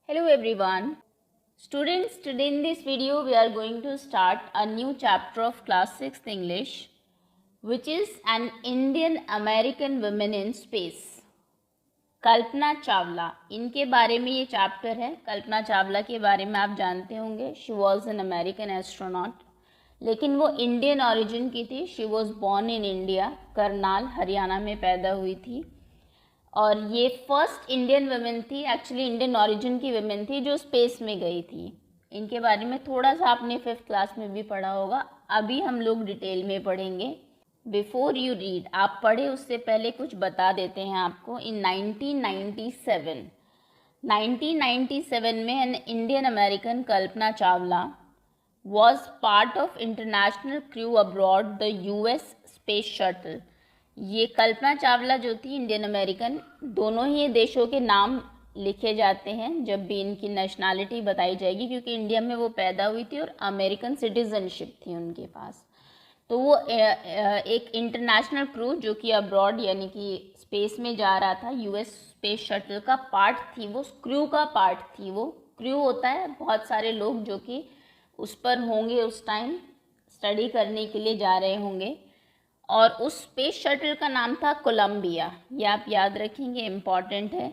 Hello everyone. Students, today in this video we are going to start a new chapter of class 6th English, which is an Indian American women in space. Kalpana Chawla, इनके बारे में ये chapter है। कल्पना चावला के बारे में आप जानते होंगे, she was an American astronaut, लेकिन वो इंडियन ओरिजिन की थी। She was born in India, Karnal Haryana में पैदा हुई थी और ये फर्स्ट इंडियन वुमेन थी, एक्चुअली इंडियन ओरिजिन की वुमेन थी जो स्पेस में गई थी। इनके बारे में थोड़ा सा आपने 5th क्लास में भी पढ़ा होगा, अभी हम लोग डिटेल में पढ़ेंगे। बिफोर यू रीड, आप पढ़े उससे पहले कुछ बता देते हैं आपको। इन 1997 में an Indian American Kalpana Chawla was part of international crew abroad the US space shuttle. ये कल्पना चावला जो थी इंडियन अमेरिकन, दोनों ही देशों के नाम लिखे जाते हैं जब भी इनकी नेशनैलिटी बताई जाएगी, क्योंकि इंडिया में वो पैदा हुई थी और अमेरिकन सिटीजनशिप थी उनके पास। तो वो एक इंटरनेशनल क्रू जो कि अब्रॉड यानी कि स्पेस में जा रहा था, US स्पेस शटल का पार्ट थी, वो क्रू का पार्ट थी। वो क्रू होता है बहुत सारे लोग जो कि उस पर होंगे, उस टाइम स्टडी करने के लिए जा रहे होंगे, और उस स्पेस शटल का नाम था कोलंबिया। ये आप याद रखेंगे, इम्पॉर्टेंट है।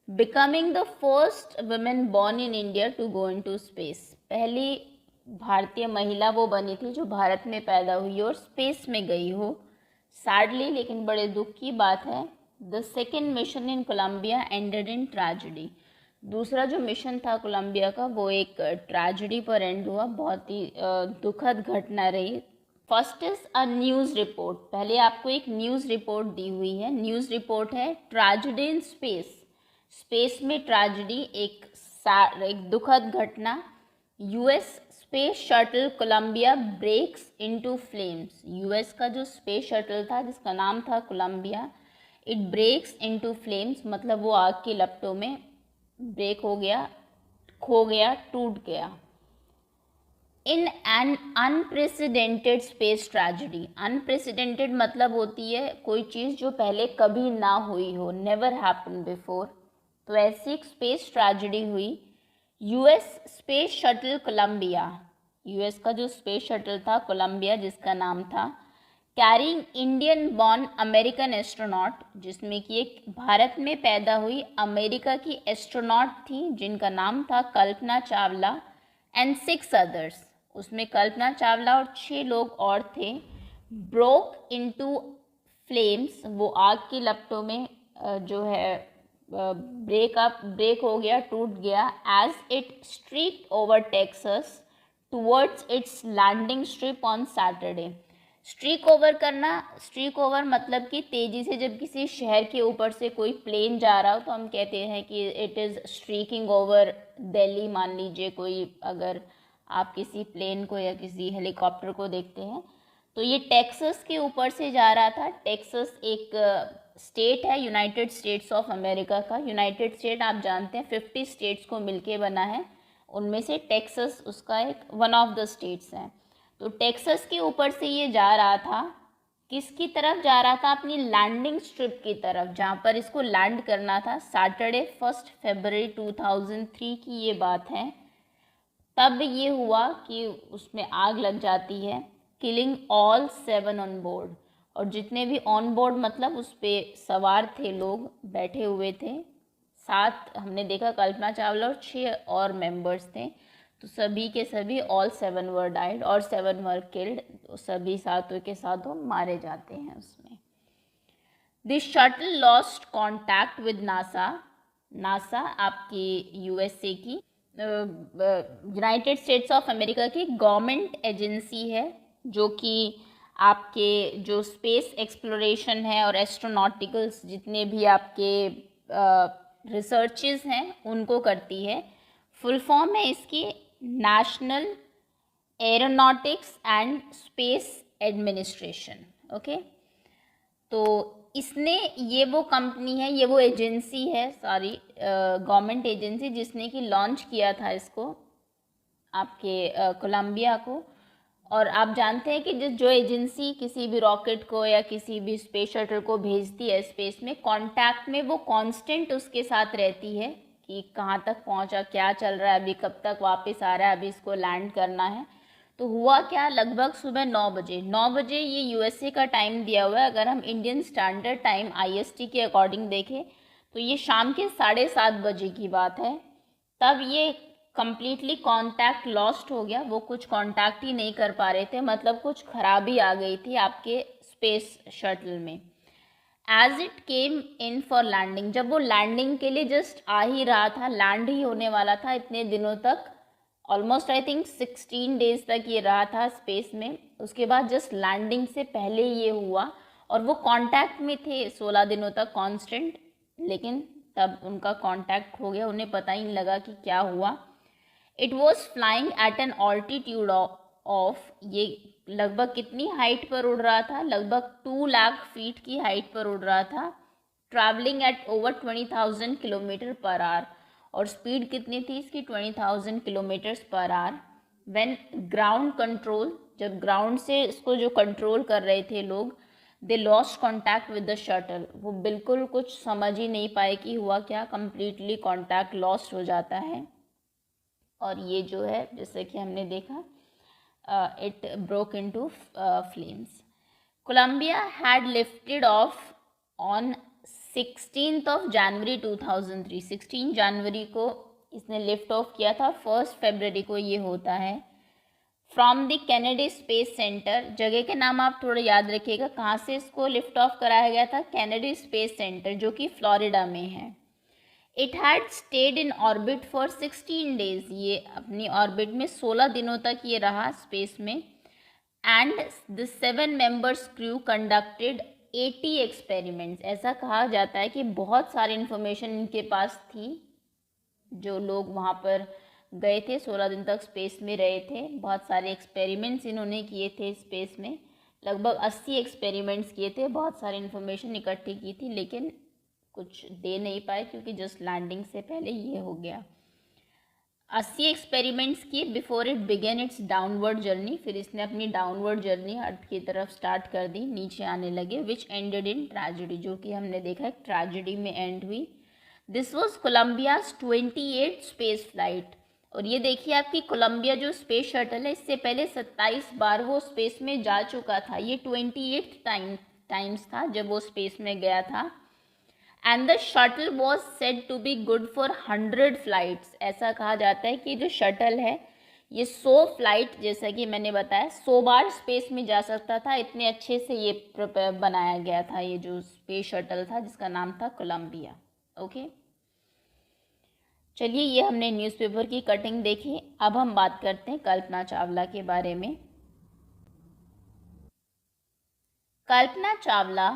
Becoming the first women born in India to go into space, पहली भारतीय महिला वो बनी थी जो भारत में पैदा हुई और स्पेस में गई हो। सैडली, लेकिन बड़े दुख की बात है, the second mission in Columbia ended in tragedy. दूसरा जो मिशन था कोलंबिया का वो एक ट्रेजेडी पर एंड हुआ, बहुत ही दुखद घटना रही। First is a news report, पहले आपको एक न्यूज़ रिपोर्ट दी हुई है। न्यूज़ रिपोर्ट है ट्रेजेडी इन स्पेस, स्पेस में ट्रेजेडी, एक दुखद घटना। US space shuttle Columbia breaks into flames, US का जो स्पेस शटल था जिसका नाम था Columbia, it breaks into flames, मतलब वो आग की लपटों में ब्रेक हो गया, खो गया, टूट गया। In an unprecedented space tragedy, unprecedented मतलब होती है कोई चीज़ जो पहले कभी ना हुई हो, नेवर हैपन बिफोर। तो ऐसी एक स्पेस ट्रेजेडी हुई। US space shuttle Columbia, US का जो स्पेस शटल था कोलंबिया जिसका नाम था, carrying Indian born American astronaut, जिसमें कि एक भारत में पैदा हुई अमेरिका की एस्ट्रोनॉट थी जिनका नाम था कल्पना चावला, एंड 6 अदर्स, उसमें कल्पना चावला और 6 लोग और थे। ब्रोक इनटू फ्लेम्स, वो आग की लपटों में जो है ब्रेक हो गया, टूट गया। As it streaked over Texas towards its landing strip on Saturday. Streak over करना, स्ट्रीक ओवर मतलब कि तेज़ी से जब किसी शहर के ऊपर से कोई प्लेन जा रहा हो तो हम कहते हैं कि it is streaking over Delhi. मान लीजिए कोई, अगर आप किसी प्लेन को या किसी हेलीकॉप्टर को देखते हैं, तो ये टेक्सास के ऊपर से जा रहा था। टेक्सास एक स्टेट है यूनाइटेड स्टेट्स ऑफ अमेरिका का। यूनाइटेड स्टेट आप जानते हैं 50 स्टेट्स को मिलके बना है, उनमें से टेक्सास उसका एक वन ऑफ द स्टेट्स है। तो टेक्सास के ऊपर से ये जा रहा था, किसकी तरफ जा रहा था? अपनी लैंडिंग स्ट्रिप की तरफ, जहाँ पर इसको लैंड करना था। सैटरडे 1 फरवरी 2003 की ये बात है। तब ये हुआ कि उसमें आग लग जाती है, किलिंग ऑल 7 ऑन बोर्ड, और जितने भी ऑन बोर्ड मतलब उस पर सवार थे लोग, बैठे हुए थे, 7 हमने देखा कल्पना चावला और 6 और मेंबर्स थे, तो सभी के सभी ऑल 7 वर डाइड और 7 वर किल्ड, सभी सातों के सातों मारे जाते हैं उसमें। This shuttle lost contact with NASA, NASA आपकी USA की, यूनाइटेड स्टेट्स ऑफ अमेरिका की गवर्नमेंट एजेंसी है जो कि आपके जो स्पेस एक्सप्लोरेशन है और एस्ट्रोनॉटिकल्स जितने भी आपके रिसर्चेस हैं उनको करती है। फुल फॉर्म है इसकी national aeronautics and space administration. Okay, तो इसने, ये वो कंपनी है, ये वो एजेंसी है, सॉरी गवर्नमेंट एजेंसी जिसने कि लॉन्च किया था इसको, आपके कोलंबिया को। और आप जानते हैं कि जो एजेंसी किसी भी रॉकेट को या किसी भी स्पेस शटल को भेजती है स्पेस में, कांटेक्ट में वो कांस्टेंट उसके साथ रहती है कि कहाँ तक पहुँचा, क्या चल रहा है, अभी कब तक वापस आ रहा है, अभी इसको लैंड करना है। तो हुआ क्या, लगभग सुबह 9 बजे ये यूएसए का टाइम दिया हुआ है। अगर हम इंडियन स्टैंडर्ड टाइम आईएसटी के अकॉर्डिंग देखें तो ये शाम के 7:30 की बात है। तब ये कम्प्लीटली कांटेक्ट लॉस्ट हो गया, वो कुछ कांटेक्ट ही नहीं कर पा रहे थे, मतलब कुछ खराबी आ गई थी आपके स्पेस शटल में। As it came in for landing, जब वो लैंडिंग के लिए जस्ट आ ही रहा था, लैंड ही होने वाला था, इतने दिनों तक ऑलमोस्ट आई थिंक 16 डेज तक ये रहा था स्पेस में। उसके बाद जस्ट लैंडिंग से पहले ये हुआ, और वो कांटेक्ट में थे 16 दिनों तक कांस्टेंट, लेकिन तब उनका कांटेक्ट हो गया, उन्हें पता ही नहीं लगा कि क्या हुआ। It was flying eight N altitude of, ये लगभग कितनी हाइट पर उड़ रहा था, लगभग 2 लाख फीट की हाइट पर उड़ रहा था, travelling eight over 20,000 kilometre per hour, और स्पीड कितनी थी इसकी, 20,000 kilometres per hour. When ground control, जब ग्राउंड से इसको जो कंट्रोल कर रहे थे लोग, they lost contact with the shuttle, वो बिल्कुल कुछ समझ ही नहीं पाए कि हुआ क्या, कम्प्लीटली कॉन्टैक्ट लॉस्ट हो जाता है। और ये जो है जैसे कि हमने देखा, it broke into flames. Columbia had lifted off on 16th of January 2003, 16 जनवरी को इसने लिफ्ट ऑफ किया था, 1 फरवरी को ये होता है। From the Kennedy space centre, जगह के नाम आप थोड़ा याद रखिएगा, कहाँ से इसको लिफ्ट ऑफ कराया गया था, कैनेडी स्पेस सेंटर जो कि फ्लोरिडा में है। It had stayed in orbit for 16 days, ये अपनी ऑर्बिट में 16 दिनों तक ये रहा स्पेस में। And the 7 members crew conducted 80 experiments, ऐसा कहा जाता है कि बहुत सारी इन्फॉर्मेशन इनके पास थी, जो लोग वहाँ पर गए थे 16 दिन तक स्पेस में रहे थे, बहुत सारे एक्सपेरिमेंट्स इन्होंने किए थे स्पेस में, लगभग 80 एक्सपेरिमेंट्स किए थे, बहुत सारी इन्फॉर्मेशन इकट्ठी की थी, लेकिन कुछ दे नहीं पाए क्योंकि जस्ट लैंडिंग से पहले ये हो गया। 80 एक्सपेरिमेंट्स किए before it began it's downward journey, फिर इसने अपनी डाउनवर्ड जर्नी अर्थ की तरफ स्टार्ट कर दी, नीचे आने लगे, विच एंडेड इन ट्रेजेडी, जो कि हमने देखा एक ट्रेजेडी में एंड हुई। दिस वॉज कोलम्बियाज 28 स्पेस फ्लाइट, और ये देखिए आपकी कोलंबिया जो स्पेस शटल है, इससे पहले 27 बार वो स्पेस में जा चुका था, ये 28 टाइम्स था जब वो स्पेस में गया था। And the shuttle was said to be good for 100 flights, ऐसा कहा जाता है कि जो शटल है ये 100 फ्लाइट, जैसा कि मैंने बताया 100 बार स्पेस में जा सकता था, इतने अच्छे से ये बनाया गया था ये जो स्पेस शटल था, जिसका नाम था कोलंबिया। ओके, चलिए ये हमने न्यूज़पेपर की कटिंग देखी, अब हम बात करते हैं कल्पना चावला के बारे में। Kalpana Chawla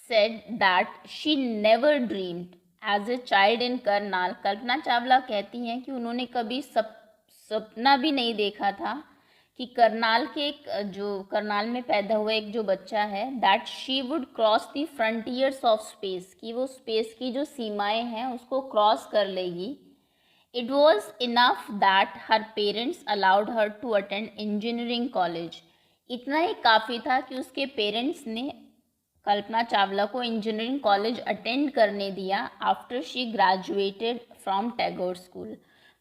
said that she never dreamed as a child in Karnal, Kalpana Chawla कहती हैं कि उन्होंने कभी सपना भी नहीं देखा था कि करनाल के एक जो करनाल में पैदा हुआ एक जो बच्चा है, that she would cross the frontiers of space, कि वो स्पेस की जो सीमाएं हैं उसको क्रॉस कर लेगी। It was enough that her parents allowed her to attend engineering college, इतना ही काफ़ी था कि उसके पेरेंट्स ने कल्पना चावला को इंजीनियरिंग कॉलेज अटेंड करने दिया after she graduated from Tagore school.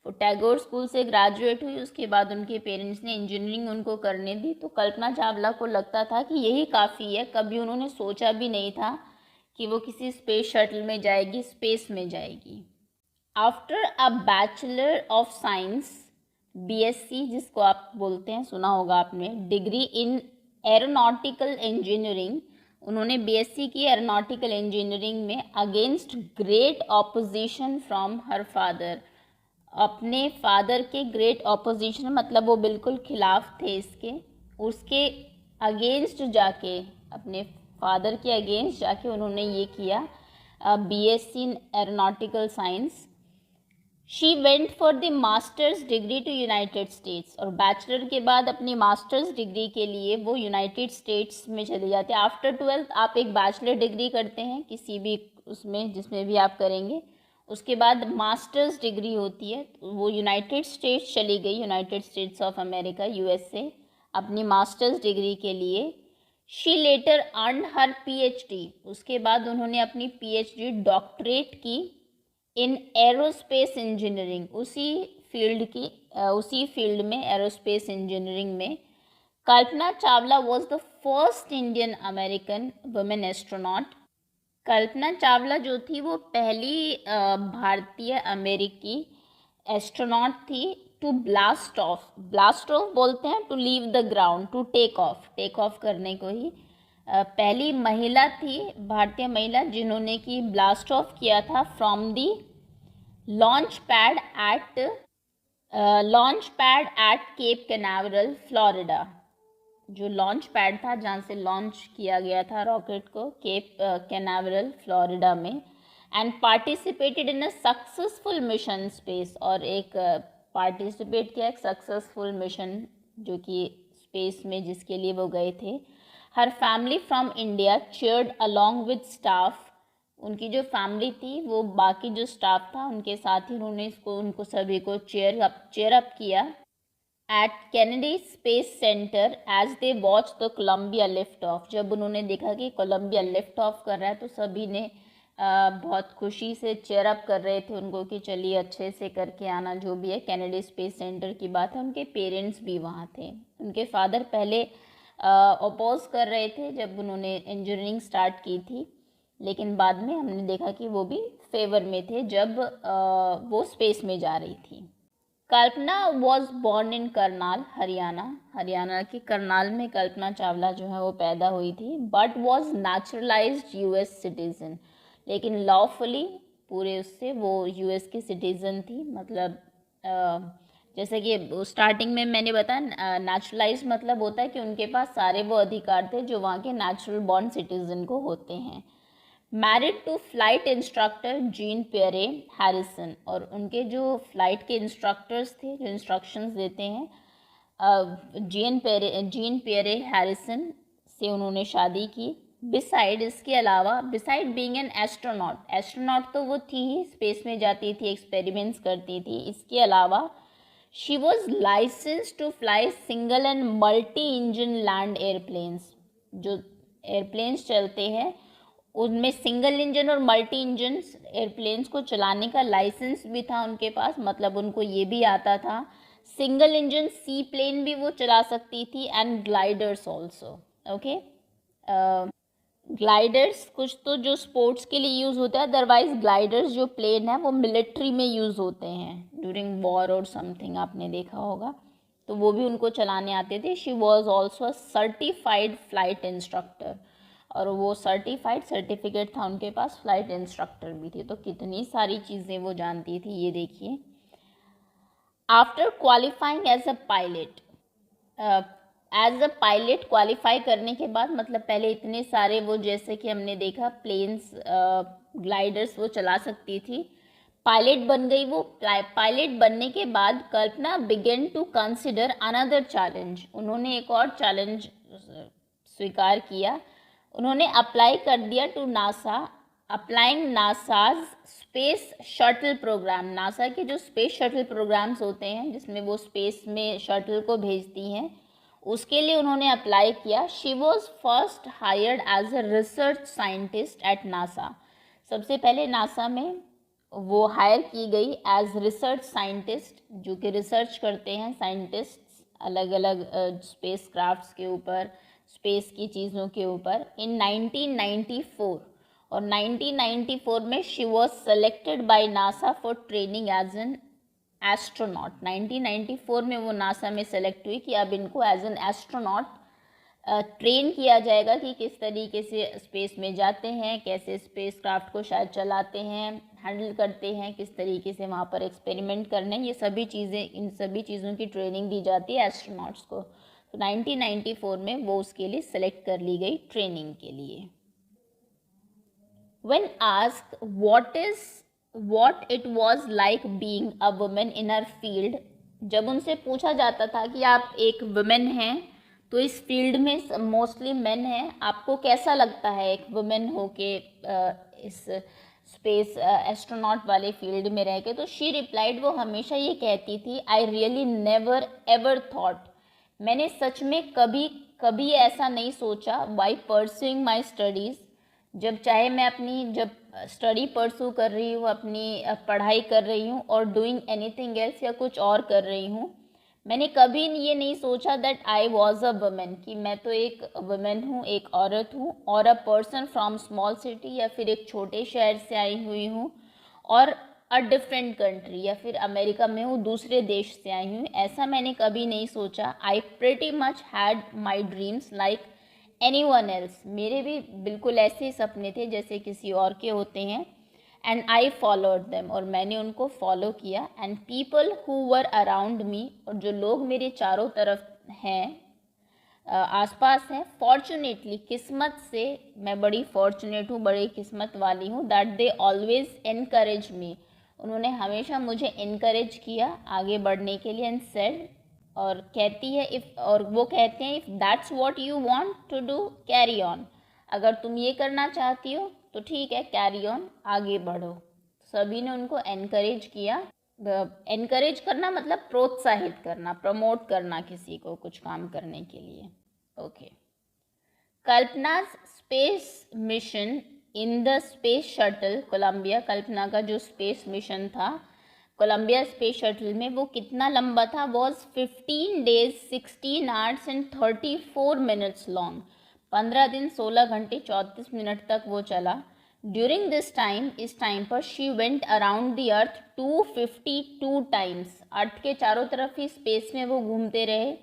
वो टैगोर स्कूल से ग्रेजुएट हुई, उसके बाद उनके पेरेंट्स ने इंजीनियरिंग उनको करने दी, तो कल्पना चावला को लगता था कि यही काफ़ी है, कभी उन्होंने सोचा भी नहीं था कि वो किसी स्पेस शटल में जाएगी, स्पेस में जाएगी। After a bachelor of science, BSc जिसको आप बोलते हैं, सुना होगा आपने, डिग्री इन एरोनॉटिकल इंजीनियरिंग, उन्होंने बीएससी की एरोनॉटिकल इंजीनियरिंग में, against great opposition from her father, अपने फादर के ग्रेट ऑपोजिशन मतलब वो बिल्कुल खिलाफ थे इसके, उसके अगेंस्ट जाके, अपने फादर के अगेंस्ट जाके उन्होंने ये किया BSc in aeronautical science. She went for the masters degree to United States, और बैचलर के बाद अपनी मास्टर्स डिग्री के लिए वो यूनाइटेड स्टेट्स में चले जाते हैं। आफ्टर 12th आप एक बैचलर डिग्री करते हैं किसी भी उसमें जिसमें भी आप करेंगे, उसके बाद मास्टर्स डिग्री होती है, तो वो यूनाइटेड स्टेट्स चली गई, United States of America USA, अपनी मास्टर्स डिग्री के लिए। She later earn her PhD, उसके बाद उन्होंने अपनी पीएचडी डॉक्टरेट की इन एरोस्पेस इंजीनियरिंग, उसी फील्ड में एरोस्पेस इंजीनियरिंग में Kalpana Chawla was the first Indian American women astronaut. Kalpana Chawla जो थी वो पहली भारतीय अमेरिकी एस्ट्रोनॉट थी टू ब्लास्ट ऑफ बोलते हैं to leave the ground, to take off करने को ही पहली महिला थी, भारतीय महिला, जिन्होंने की ब्लास्ट ऑफ किया था from the launch pad at Cape Canaveral Florida. जो लॉन्च पैड था जहाँ से लॉन्च किया गया था रॉकेट को, केप कैनावरल फ्लोरिडा में, and participated in a successful mission space, और एक पार्टिसिपेट किया एक सक्सेसफुल मिशन जो कि स्पेस में जिसके लिए वो गए थे। Her family from India cheered along with staff, उनकी जो फैमिली थी वो बाकी जो स्टाफ था उनके साथ ही उन्होंने उनको सभी को चेयर अप किया at Kennedy space center as they watch the Columbia lift off. जब उन्होंने देखा कि कोलंबिया लिफ्ट ऑफ कर रहा है तो सभी ने बहुत खुशी से चेयर अप कर रहे थे उनको कि चलिए अच्छे से करके आना, जो भी है। कैनेडी स्पेस सेंटर की बात है, उनके पेरेंट्स भी वहाँ थे। उनके फादर पहले अपोज कर रहे थे जब उन्होंने इंजीनियरिंग स्टार्ट की थी, लेकिन बाद में हमने देखा कि वो भी फेवर में थे जब वो स्पेस में जा रही थी। Kalpana was born in Karnal, Haryana के करनाल में कल्पना चावला जो है वो पैदा हुई थी, but was naturalised US citizen, लेकिन लॉफुली पूरे उससे वो यूएस की सिटीज़न थी। मतलब जैसे कि स्टार्टिंग में मैंने बताया नेचुरलाइज मतलब होता है कि उनके पास सारे वो अधिकार थे जो वहाँ के नेचुरल बॉर्न सिटीजन को होते हैं। Married to flight instructor Jean Pierre Harrison, और उनके जो फ्लाइट के इंस्ट्रक्टर्स थे जो इंस्ट्रक्शंस देते हैं जीन पियरे हैरिसन से उन्होंने शादी की। इसके अलावा बिसाइड बीइंग एन एस्ट्रोनॉट तो वो थी ही, स्पेस में जाती थी, एक्सपेरिमेंट्स करती थी। इसके अलावा she was licensed to fly single and multi engine land airplanes, जो एयरप्लेन्स चलते हैं उनमें सिंगल इंजन और मल्टी इंजन एयरप्लेन्स को चलाने का लाइसेंस भी था उनके पास। मतलब उनको ये भी आता था, सिंगल इंजन सी प्लेन भी वो चला सकती थी, and gliders also. Okay, gliders कुछ तो जो स्पोर्ट्स के लिए यूज़ होता है, अदरवाइज ग्लाइडर्स जो प्लेन है वो मिलिट्री में यूज़ होते हैं ड्यूरिंग वॉर और समथिंग, आपने देखा होगा, तो वो भी उनको चलाने आते थे। She was also a certified flight instructor, और वो सर्टिफिकेट था उनके पास, फ्लाइट इंस्ट्रक्टर भी थी। तो कितनी सारी चीज़ें वो जानती थी, ये देखिए। After qualifying as a pilot qualify करने के बाद, मतलब पहले इतने सारे वो, जैसे कि हमने देखा प्लेन्स ग्लाइडर्स वो चला सकती थी, पायलट बन गई वो। पायलट बनने के बाद Kalpana began to consider another challenge, उन्होंने एक और चैलेंज स्वीकार किया। उन्होंने अप्लाई कर दिया to NASA, applying NASA's space shuttle program. NASA के जो स्पेस शटल प्रोग्राम्स होते हैं जिसमें वो स्पेस में शटल को भेजती हैं, उसके लिए उन्होंने अप्लाई किया। She was first hired as a research scientist at NASA, सबसे पहले नासा में वो हायर की गई एज रिसर्च साइंटिस्ट, जो कि रिसर्च करते हैं साइंटिस्ट अलग अलग स्पेस क्राफ्ट्स के ऊपर, स्पेस की चीज़ों के ऊपर, इन 1994। और 1994 में she was selected by NASA for training as an astronaut. 1994 में वो नासा में सेलेक्ट हुई कि अब इनको एज एन एस्ट्रोनॉट ट्रेन किया जाएगा कि किस तरीके से स्पेस में जाते हैं, कैसे स्पेस क्राफ्ट को शायद चलाते हैं, हैंडल करते हैं, किस तरीके से वहाँ पर एक्सपेरिमेंट करने, ये सभी चीज़ें, इन सभी चीज़ों की ट्रेनिंग दी जाती है एस्ट्रोनॉट्स को। तो 1994 में वो उसके लिए सेलेक्ट कर ली गई ट्रेनिंग के लिए। When asked what it was like being a woman in her field, जब उनसे पूछा जाता था कि आप एक वुमेन हैं तो इस फील्ड में मोस्टली मेन हैं, आपको कैसा लगता है एक वुमेन होके इस स्पेस एस्ट्रोनॉट वाले फील्ड में रह के, तो शी रिप्लाइड, वो हमेशा ये कहती थी, I really never ever thought, मैंने सच में कभी ऐसा नहीं सोचा, बाई परस्यूइंग माई स्टडीज़, जब स्टडी परसू कर रही हूँ, अपनी पढ़ाई कर रही हूँ, और डूइंग एनीथिंग एल्स, या कुछ और कर रही हूँ, मैंने कभी ये नहीं सोचा that I was a women, कि मैं तो एक वुमेन हूँ, एक औरत हूँ, और a person from small city, या फिर एक छोटे शहर से आई हुई हूँ, और अ डिफरेंट कंट्री, या फिर अमेरिका में हूँ, दूसरे देश से आई हूँ। ऐसा मैंने कभी नहीं सोचा। आई pretty much had my dreams like anyone else. मेरे भी बिल्कुल ऐसे ही सपने थे जैसे किसी और के होते हैं। एंड आई फॉलोड देम, और मैंने उनको फॉलो किया। And people who were around me, और जो लोग मेरे चारों तरफ हैं, आसपास हैं, फॉर्चुनेटली, किस्मत से, मैं बड़ी फॉर्चुनेट हूँ, बड़ी किस्मत वाली हूँ, that they always encourage me. उन्होंने हमेशा मुझे इनकरेज किया आगे बढ़ने के लिए। एंड सेड, और कहती है, इफ़, और वो कहते हैं, if that's what you want to do, carry on. अगर तुम ये करना चाहती हो तो ठीक है, कैरी ऑन, आगे बढ़ो। सभी ने उनको एनकरेज किया। एनकरेज करना मतलब प्रोत्साहित करना, प्रमोट करना किसी को कुछ काम करने के लिए। Okay. Kalpana's space mission in the space shuttle Columbia, Kalpana का जो स्पेस मिशन था कोलंबिया स्पेस शटल में, वो कितना लंबा था? Was 15 days 16 hours and 34 minutes long. 15 दिन 16 घंटे 34 मिनट तक वो चला। ड्यूरिंग दिस टाइम, इस टाइम पर, she went around the earth 252 times. Earth के चारों तरफ ही स्पेस में वो घूमते रहे,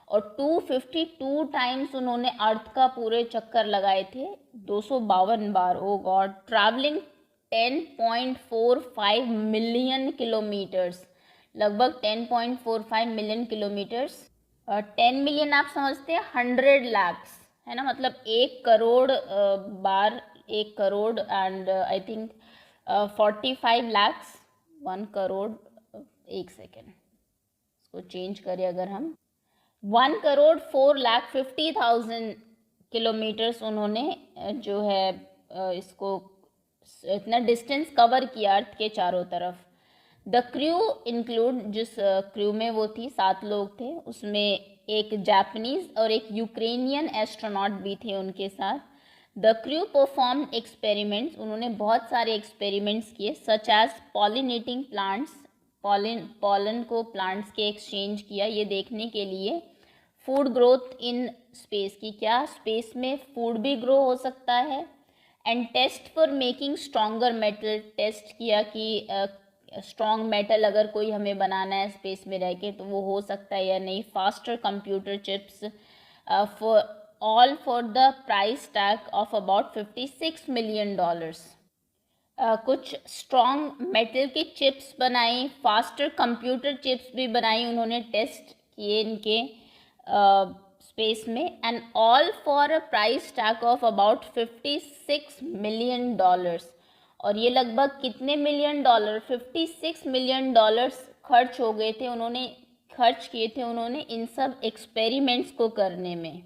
और 252 टाइम्स उन्होंने अर्थ का पूरे चक्कर लगाए थे, 252 बार। ओ गॉड। ट्रैवलिंग 10.45 मिलियन किलोमीटर्स, लगभग 10.45 मिलियन किलोमीटर्स। 10 मिलियन आप समझते हैं, 100 lakhs है ना, मतलब 1 करोड़ बार, 1 crore, and I think 45 lakhs, 1 crore. एक सेकेंड, इसको चेंज करें अगर हम, 1,04,50,000 किलोमीटर्स उन्होंने जो है इसको इतना डिस्टेंस कवर किया अर्थ के चारों तरफ। द क्रू इंक्लूड, जिस क्रू में वो थी, 7 लोग थे, उसमें एक जापानीज और एक यूक्रेनियन एस्ट्रोनॉट भी थे उनके साथ। द क्रू परफॉर्म एक्सपेरिमेंट्स, उन्होंने बहुत सारे एक्सपेरिमेंट्स किए, such as pollinating plants, pollen को प्लांट्स के एक्सचेंज किया, ये देखने के लिए। फूड ग्रोथ इन स्पेस, की क्या स्पेस में फूड भी ग्रो हो सकता है। And test for making stronger metal, test किया कि स्ट्रॉन्ग मेटल अगर कोई हमें बनाना है स्पेस में रह के तो वो हो सकता है या नहीं। Faster computer chips for all for the price tag of about $56 million। कुछ स्ट्रॉन्ग मेटल के चिप्स बनाई, फास्टर कंप्यूटर चिप्स भी बनाई उन्होंने, टेस्ट किए इनके स्पेस में। And all for a price tag of about $56 million। और ये लगभग कितने मिलियन डॉलर? $56 million खर्च हो गए थे, उन्होंने खर्च किए थे उन्होंने इन सब एक्सपेरिमेंट्स को करने में।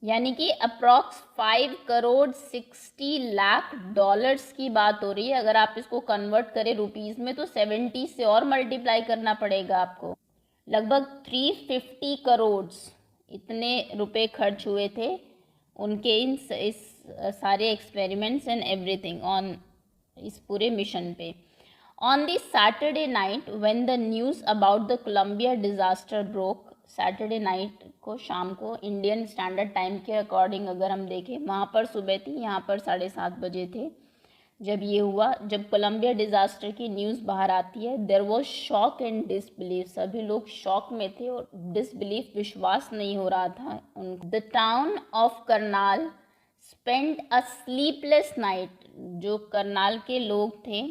यानी कि अप्रॉक्स 5,60,00,000 की बात हो रही है। अगर आप इसको कन्वर्ट करें रुपीज़ में तो 70 से और मल्टीप्लाई करना पड़ेगा आपको। लगभग 350 करोड़ इतने रुपए खर्च हुए थे उनके इस सारे एक्सपेरिमेंट्स एंड एवरीथिंग ऑन इस पूरे मिशन पे। On the Saturday night when the news about the Columbia disaster broke, Saturday night को, शाम को, इंडियन स्टैंडर्ड टाइम के अकॉर्डिंग अगर हम देखें, वहाँ पर सुबह थी, यहाँ पर 7:30 बजे थे जब ये हुआ। जब कोलंबिया डिज़ास्टर की न्यूज़ बाहर आती है, there was shock and disbelief, सभी लोग शॉक में थे और डिसबिलीफ, विश्वास नहीं हो रहा था उनको। The town of Karnal spend a sleepless night, जो करनाल के लोग थे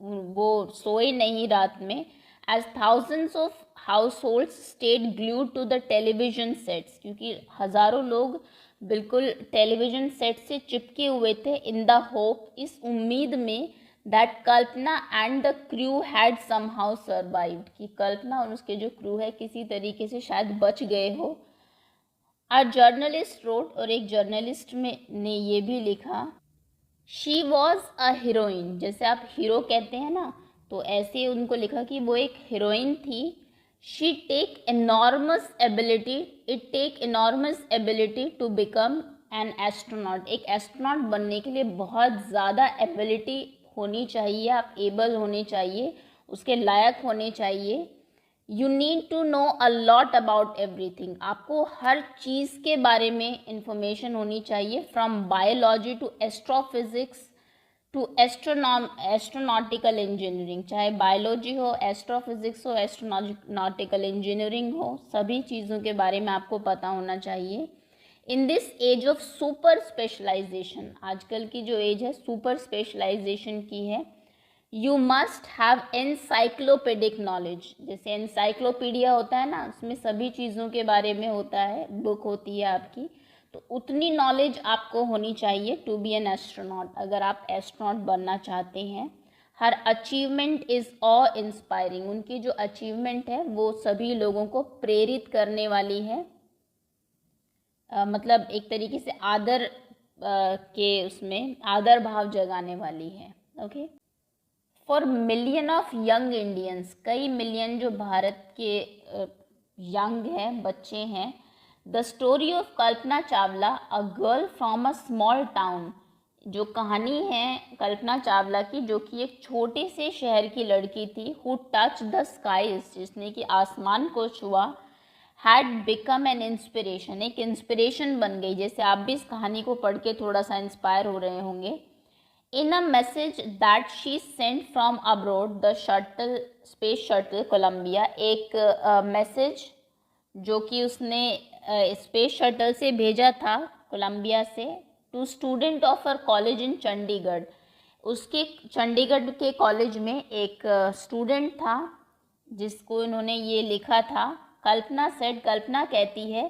वो सोए नहीं रात में। As thousands of households stayed glued to the television sets, क्योंकि हज़ारों लोग बिल्कुल टेलीविजन सेट से चिपके हुए थे। इन द होप, इस उम्मीद में, that Kalpana and the crew had somehow survived, कि कल्पना और उसके जो क्रू है किसी तरीके से शायद बच गए हो। अ जर्नलिस्ट रोड, और एक जर्नलिस्ट में ने ये भी लिखा, शी वॉज अ हीरोइन, जैसे आप हीरो कहते हैं ना, तो ऐसे उनको लिखा कि वो एक हीरोइन थी। She take enormous ability, it take enormous ability to become an astronaut, एक एस्ट्रोनॉट बनने के लिए बहुत ज़्यादा एबिलिटी होनी चाहिए, आप एबल होने चाहिए, उसके लायक होने चाहिए। You need to know a lot about everything, आपको हर चीज़ के बारे में इंफॉर्मेशन होनी चाहिए, from biology to astrophysics to astronautical engineering, चाहे बायोलॉजी हो, एस्ट्रोफिजिक्स हो, एस्ट्रोनॉटिकल इंजीनियरिंग हो, सभी चीज़ों के बारे में आपको पता होना चाहिए। In this age of super specialization, आजकल की जो एज है सुपर स्पेशलाइजेशन की है, you must have encyclopedic knowledge, जैसे एनसाइक्लोपीडिया होता है ना, उसमें सभी चीज़ों के बारे में होता है, बुक होती है आपकी, तो उतनी नॉलेज आपको होनी चाहिए टू बी एन एस्ट्रोनॉट, अगर आप एस्ट्रोनॉट बनना चाहते हैं। हर अचीवमेंट इज़ ऑ इंस्पायरिंग, उनकी जो अचीवमेंट है वो सभी लोगों को प्रेरित करने वाली है, मतलब एक तरीके से आदर के उसमें आदर भाव जगाने वाली है। Okay, for million of young Indians, कई मिलियन जो भारत के यंग हैं, बच्चे हैं, the story of Kalpana Chawla, a girl from a small town, जो कहानी है कल्पना चावला की, जो कि एक छोटे से शहर की लड़की थी, हु टच द स्काईज, जिसने कि आसमान को छुआ, हैड बिकम एन इंस्पिरेशन, एक इंस्पिरेशन बन गई, जैसे आप भी इस कहानी को पढ़ के थोड़ा सा इंस्पायर हो रहे होंगे। In a message that she sent from abroad, the shuttle, space shuttle Columbia, एक मैसेज जो कि उसने स्पेस शटल से भेजा था कोलंबिया से, to student of her college in Chandigarh, उसके चंडीगढ़ के कॉलेज में एक स्टूडेंट था जिसको इन्होंने ये लिखा था। कल्पना सेड, कल्पना कहती है,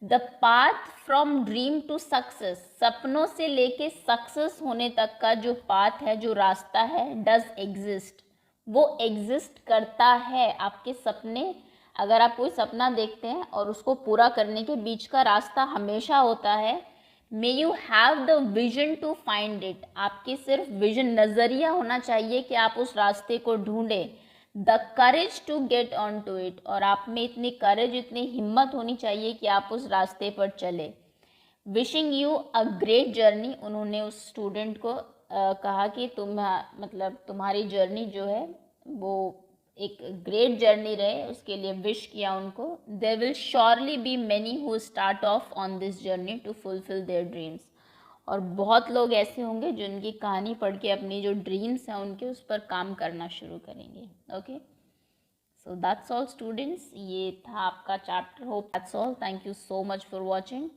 the path from dream to success, सपनों से लेके सक्सेस होने तक का जो पाथ है, जो रास्ता है, डज एग्जिस्ट, वो एग्जिस्ट करता है। आपके सपने, अगर आप कोई सपना देखते हैं और उसको पूरा करने के बीच का रास्ता हमेशा होता है। May you have the vision to find it, आपकी सिर्फ विजन, नज़रिया होना चाहिए कि आप उस रास्ते को ढूंढें। The courage to get on to it, और आप में इतनी करेज, इतनी हिम्मत होनी चाहिए कि आप उस रास्ते पर चले। Wishing you a great journey, उन्होंने उस स्टूडेंट को कहा कि तुम्हारी जर्नी जो है वो एक ग्रेट जर्नी रहे, उसके लिए विश किया उनको। There will surely be many who start off on this journey to fulfil their dreams, और बहुत लोग ऐसे होंगे जो उनकी कहानी पढ़ के अपनी जो ड्रीम्स हैं उनके उस पर काम करना शुरू करेंगे। Okay, so that's all students, ये था आपका chapter. Hope that's all, thank you so much for watching.